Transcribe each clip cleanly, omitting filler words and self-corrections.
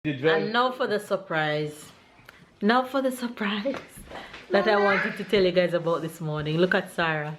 And now for the surprise. Now for the surprise that I wanted to tell you guys about this morning. Look at Sarah.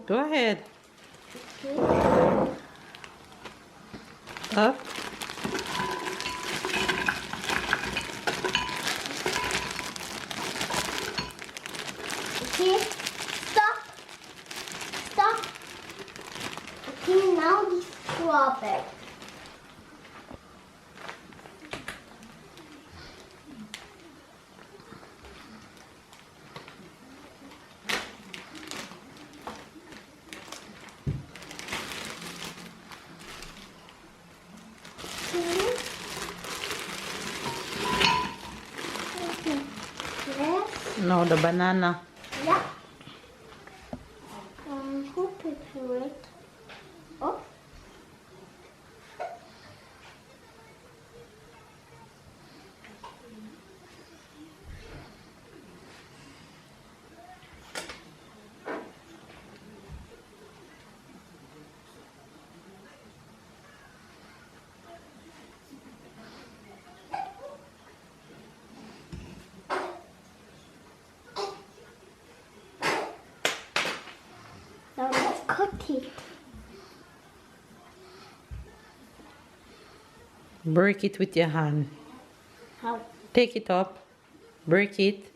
Go ahead. Up. Okay, stop. Stop. Okay, now drop it. No, the banana. Yeah. Who prepared it? Oh. Now let's cut it. Break it with your hand. How? Take it up. Break it.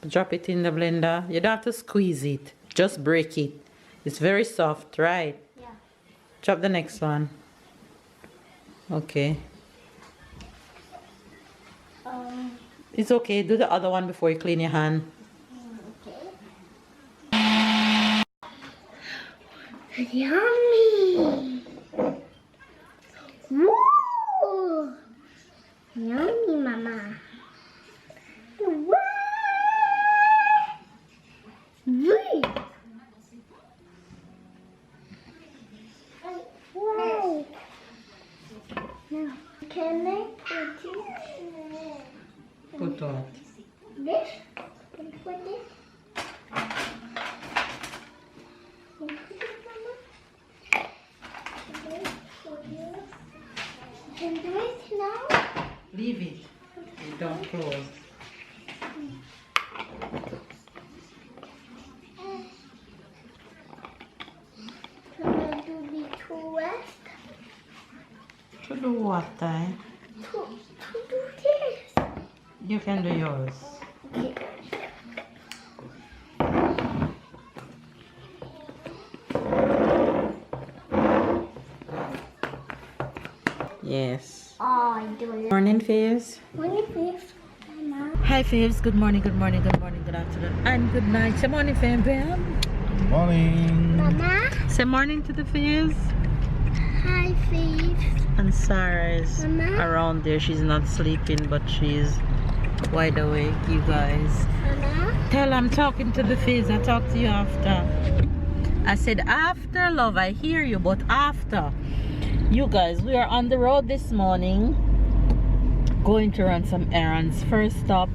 Drop it in the blender. You don't have to squeeze it. Just break it. It's very soft, right? Yeah. Chop the next one. Okay. It's okay. Do the other one before you clean your hand. Yummy! Woo! Yummy, Mama. Wow! Wee! Wow! Now, can I put it? Put what? This? Can I put this? Can do it now? Leave it. You don't close. Can I do the twist? To do what, Ty? To do this. You can do yours. Okay. Yes. Oh, I do it. Morning, Faves. Morning, please. Mama. Hi, Faves. Good morning, good morning, good morning, good afternoon, and good night. Say morning, Fam. Good morning. Mama. Say morning to the Faves. Hi, Faith. And Sarah is Mama? around there. She's not sleeping, but she's wide awake, you guys. Mama. Tell I'm talking to the Faves. I'll talk to you after. I said after, love. I hear you, but after. You guys, we are on the road this morning, going to run some errands. First up,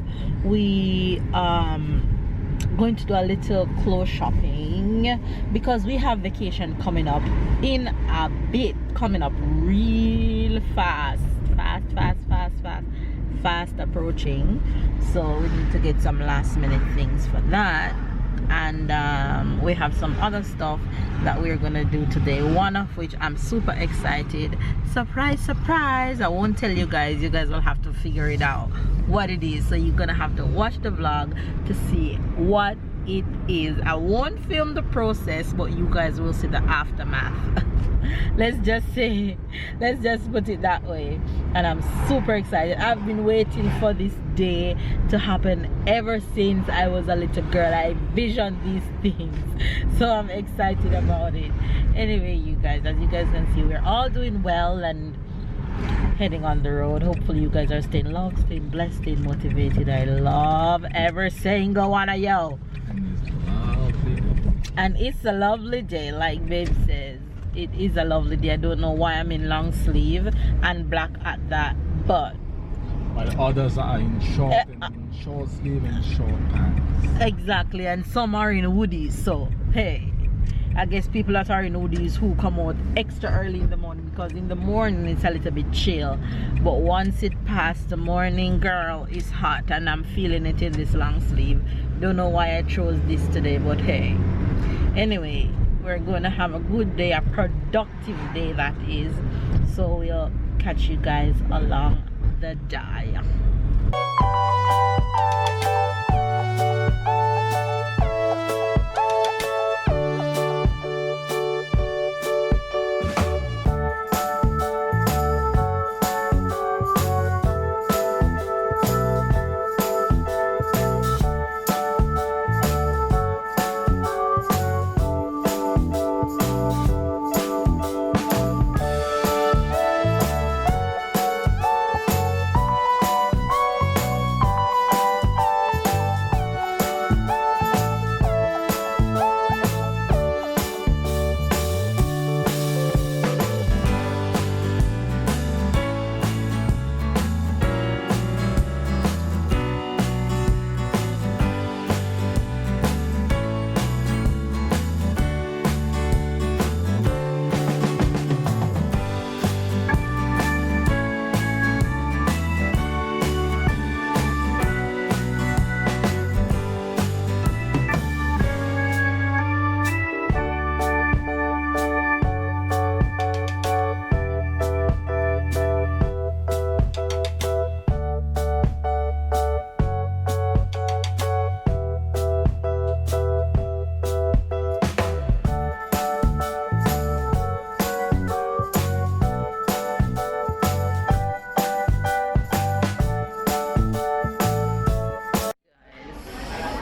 we going to do a little clothes shopping because we have vacation coming up in a bit, coming up real fast approaching. So we need to get some last minute things for that. And we have some other stuff that we're gonna do today, one of which I'm super excited. Surprise, surprise. I won't tell you guys will have to figure it out what it is, so you're gonna have to watch the vlog to see what it is. I won't film the process, but you guys will see the aftermath. let's just put it that way. And I'm super excited. I've been waiting for this day to happen ever since I was a little girl. I visioned these things, so I'm excited about it. Anyway, you guys, as you guys can see, we're all doing well and heading on the road. Hopefully you guys are staying loved, staying blessed, staying motivated. I love every single one of you. And it's a lovely day, like babe says. It is a lovely day. I don't know why I'm in long sleeve and black at that, but while others are in short short sleeve and short pants. Exactly, and some are in hoodies. So hey, I guess people that are in hoodies who come out extra early in the morning, because in the morning it's a little bit chill, but once it past the morning, girl, it's hot, and I'm feeling it in this long sleeve. Don't know why I chose this today, but hey, anyway, we're going to have a good day, a productive day that is. So we'll catch you guys along the day.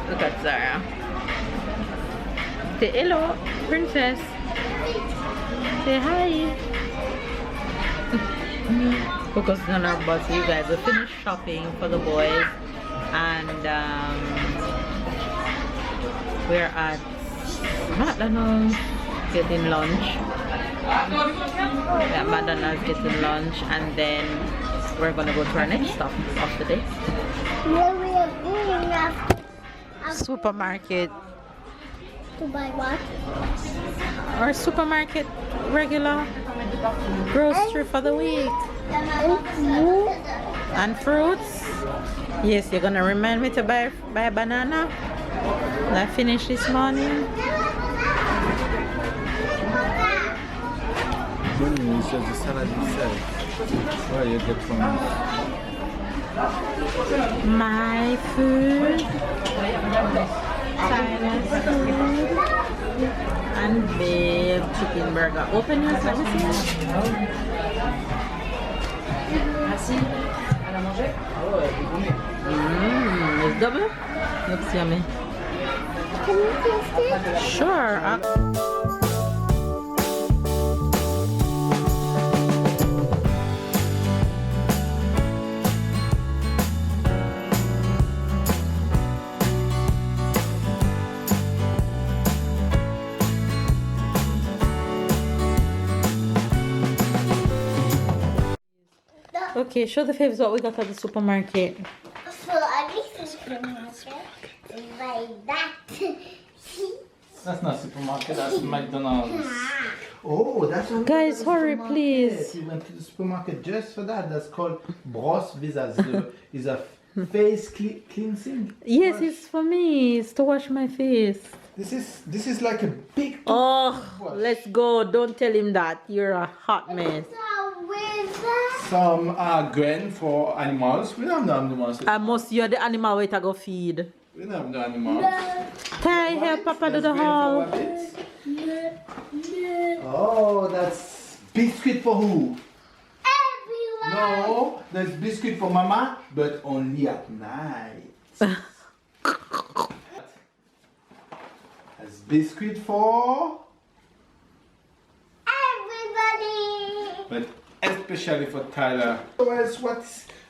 Look at Zara. Say hello, princess. Say hi. Focusing on our bus. You guys are finished shopping for the boys, and we're at McDonald's getting lunch. Yeah, McDonald's getting lunch, and then we're gonna go to our next stop of the day. Where we are going after Supermarket. to buy what? Or supermarket, regular grocery for the week. And fruits. Yes, you're gonna remind me to buy banana. I finished this morning. He says the salad itself. Where you get from? My food, Silas food, and babe chicken burger. Open yours, let me see. It's double. Looks yummy. Can you taste it? Sure. Okay, show the faves what we got at the supermarket. So I guess the supermarket is like that. That's not supermarket, that's McDonald's. Oh, that's what Guys, hurry, please. He went to the supermarket just for that. That's called brosse visage. Is a face cleansing. Yes, wash. it's for me. It's to wash my face. This is like a big. Oh, wash. let's go. Don't tell him that. You're a hot mess. So with that, Some grain for animals. We don't have no animals. I must you're the animal way to go feed. We don't have no animals. Ty, help Papa do the haul. Oh, that's biscuit for who? Everyone. No, that's biscuit for Mama, but only at night. That's biscuit for Everybody. but especially for Tyler. So else,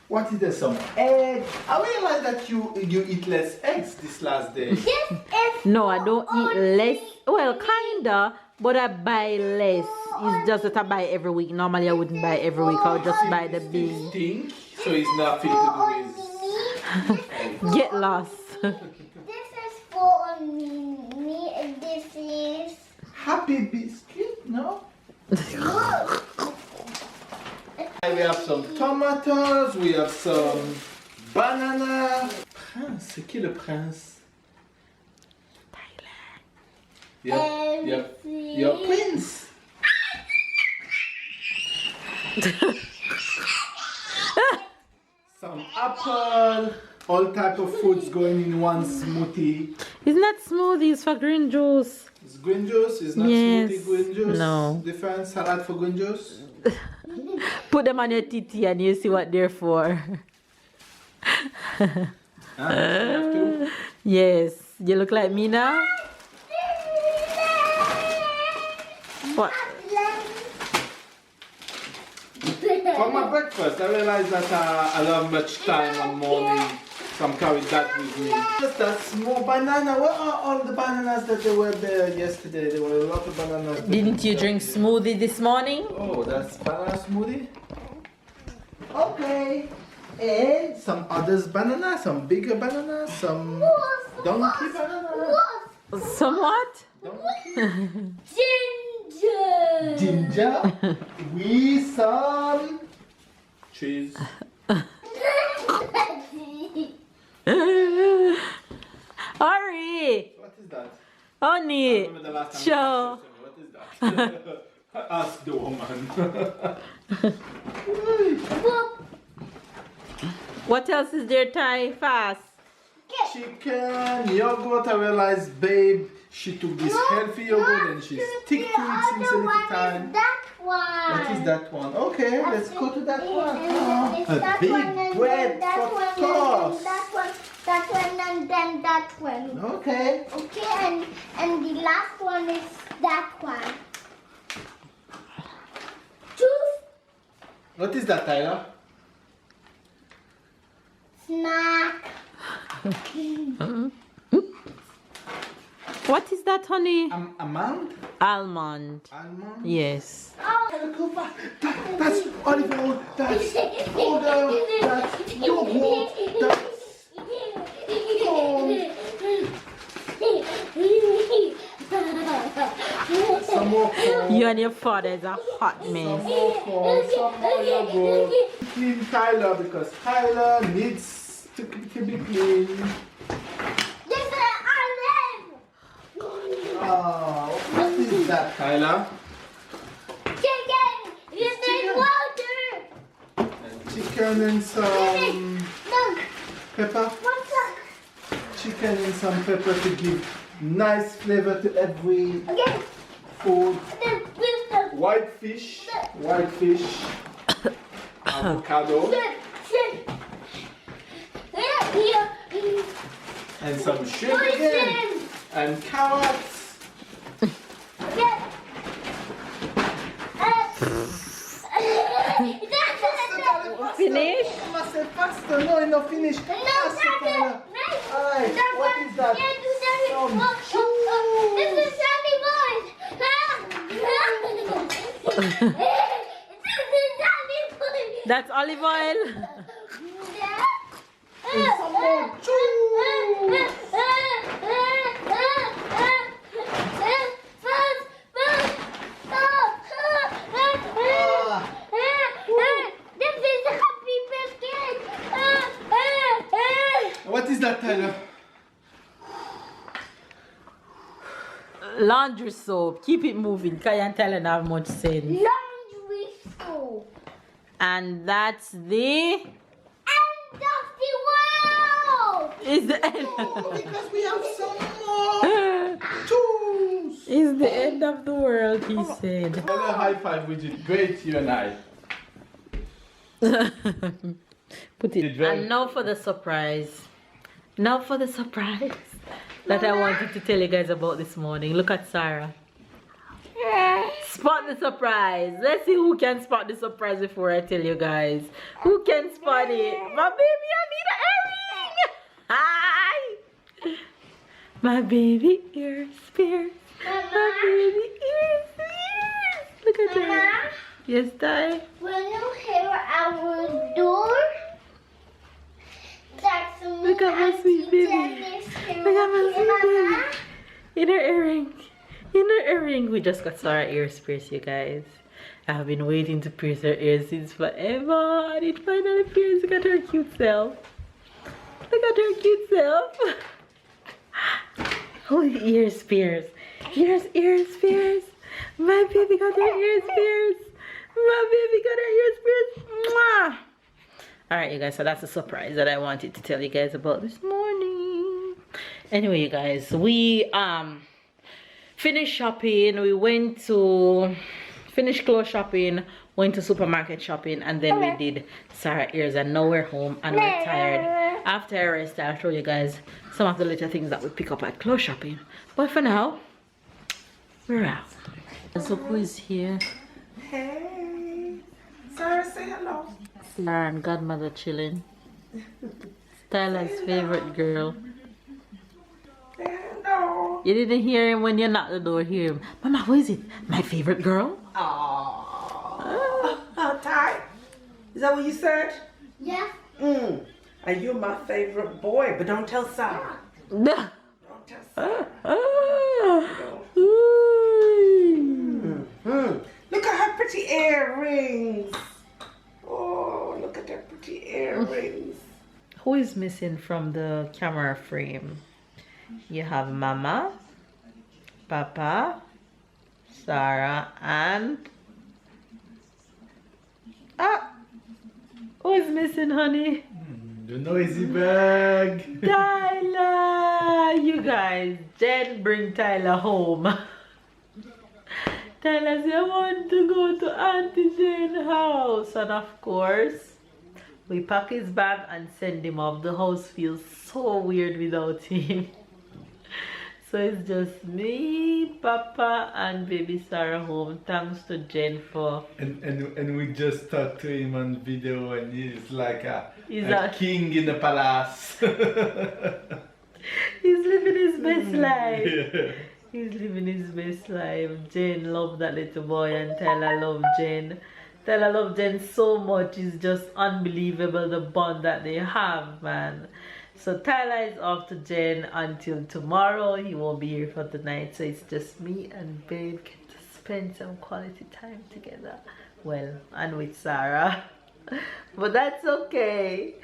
what is there? Some egg? I realize that you eat less eggs this last day. This is No, I don't eat less. Well, kinda, but I buy less. It's just that I buy every week. Normally, I wouldn't buy every week. I would just buy the big. Stink, so it's nothing to do with. Get lost. This is for me, and this is Happy biscuit, no? We have some tomatoes, we have some banana. Prince, c'est qui le prince? Tyler. Your prince. Some apple, all type of foods going in one smoothie. It's not smoothies for green juice. It's green juice, it's not Yes. smoothie green juice. No. Different salad for green juice. Put them on your titty and you see what they're for. You have to. Yes. You look like me now? What? For my breakfast, I realized that I don't have much time on morning, so I'm carrying that with me. Just that small banana. Where are all the bananas that they were there yesterday? There were a lot of bananas. Didn't you drink smoothie this morning? Oh, that's banana smoothie? Okay. And some others banana, some bigger banana, some donkey banana. Some what? Donkey. Ginger. Ginger. With some cheese. Hurry! What is that? Honey! Remember the last time Show. you said, what is that? Ask the woman. What else is there, Ty? Fast. Chicken, yogurt. I realized, babe, she took this healthy yogurt and she stick to it since a little time. That one. What is that one? Okay, let's go to that one. It's A that big one and bread then that for one toast. and that one and then that one. Okay. Okay, and the last one is that one. Choose What is that, Tyler? snack. What is that, honey? Almond? Almond. Almond? Yes. Oh. That's olive oil. That's powder. That's yogurt. That's some more corn. You and your father is a hot Some mess. more corn. Some more yogurt. Clean Tyler because Tyler needs to be clean. This is olive. Oh, what is that, Tyler? Chicken. This is water. Chicken and some Look. pepper. What's that? Chicken and some pepper to give nice flavor to every Okay. food. This. White fish, avocado, and some shrimp again, and carrots. Finish? I must say faster. No, enough finish. Faster, Tyler. Alright, what is that? This is Sunny Boy. That's olive oil. And some more This is a happy biscuit. What is that, Tyler? Laundry soap. Keep it moving. Kaya and Tyler don't have much sense. Laundry soap. And that's the... End of the world. It's the end. Oh, because we have some more tools. It's the end of the world, he said. Another high five, which is great, you and I. Put it. And now for the surprise. Now for the surprise that I wanted to tell you guys about this morning. Look at Sarah. Spot the surprise. Let's see who can spot the surprise before I tell you guys. Who can spot it? My baby, I need an earring. Hi. My baby ear spears. My baby ear spears. Look at her. Yes, Ty. When you hear our door, that's me. Look at my sweet baby. Look at my sweet baby. In her earring. In her earring. We just got Sarah ears pierced, you guys. I have been waiting to pierce her ears since forever. And it finally pierced. Look at her cute self. Look at her cute self. Oh, ears pierced. Ears pierced. My baby got her ears pierced. My baby got her ears pierced. Mwah! Alright, you guys, so that's a surprise that I wanted to tell you guys about this morning. Anyway, you guys, we finished shopping. We went to finish clothes shopping, went to supermarket shopping, and then we did Sarah ears, and now we're home and we're tired. After I rest, I'll show you guys some of the little things that we pick up at clothes shopping. But for now, we're out. Look who is here. Hey, Sarah, say hello. Sarah and godmother chilling. Styla's favorite girl. Say hello. You didn't hear him when you knocked the door. Hear him. Mama, who is it? My favorite girl? Oh, Ty, is that what you said? Yeah. And you're my favorite boy, but don't tell Sarah. No. Don't tell Sarah. Look at her pretty earrings. Oh, look at her pretty earrings. Who is missing from the camera frame? You have Mama, Papa, Sarah, and who is missing, honey? The noisy bag. Tyler! You guys, Jen bring Tyler home. Tyler said, I want to go to Auntie Jane's house. And of course, we pack his bag and send him off. The house feels so weird without him. So it's just me, Papa, and baby Sarah home. Thanks to Jen for... And we just talked to him on video, and he's like a a king in the palace. He's living his best life. Yeah. He's living his best life. Jen loved that little boy, and Tyler loved Jen. Tyler loved Jen so much. It's just unbelievable the bond that they have, man. So Tyler is off to Jen until tomorrow. He won't be here for the night. So it's just me and babe get to spend some quality time together. Well, and with Sarah. But that's okay.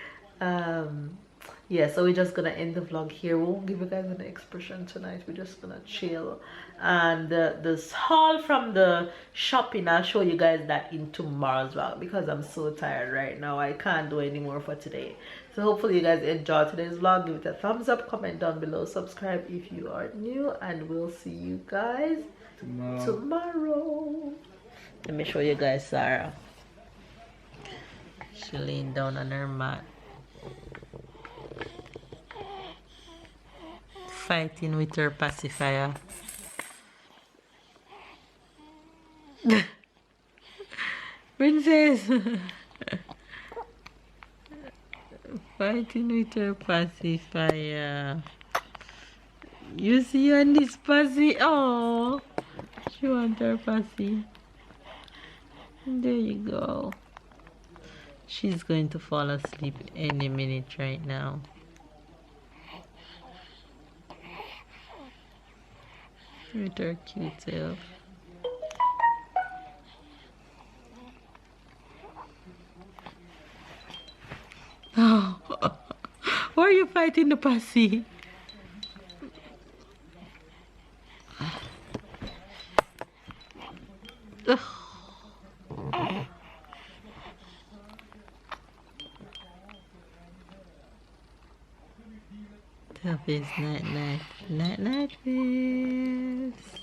Yeah, so we're just gonna end the vlog here. We won't give you guys an expression tonight. We're just gonna chill. And this haul from the shopping, I'll show you guys that in tomorrow's vlog, because I'm so tired right now. I can't do any more for today. So hopefully you guys enjoyed today's vlog. Give it a thumbs up, comment down below, subscribe if you are new, and we'll see you guys tomorrow. Let me show you guys Sarah. She leaned down on her mat, fighting with her pacifier. Princess! Fighting with her pacifier. You see on this pussy? Oh, she wants her pussy. There you go. She's going to fall asleep any minute right now. With her cute self. Oh, why are you fighting the pussy? Tell Fizz night night. Night night, Fizz.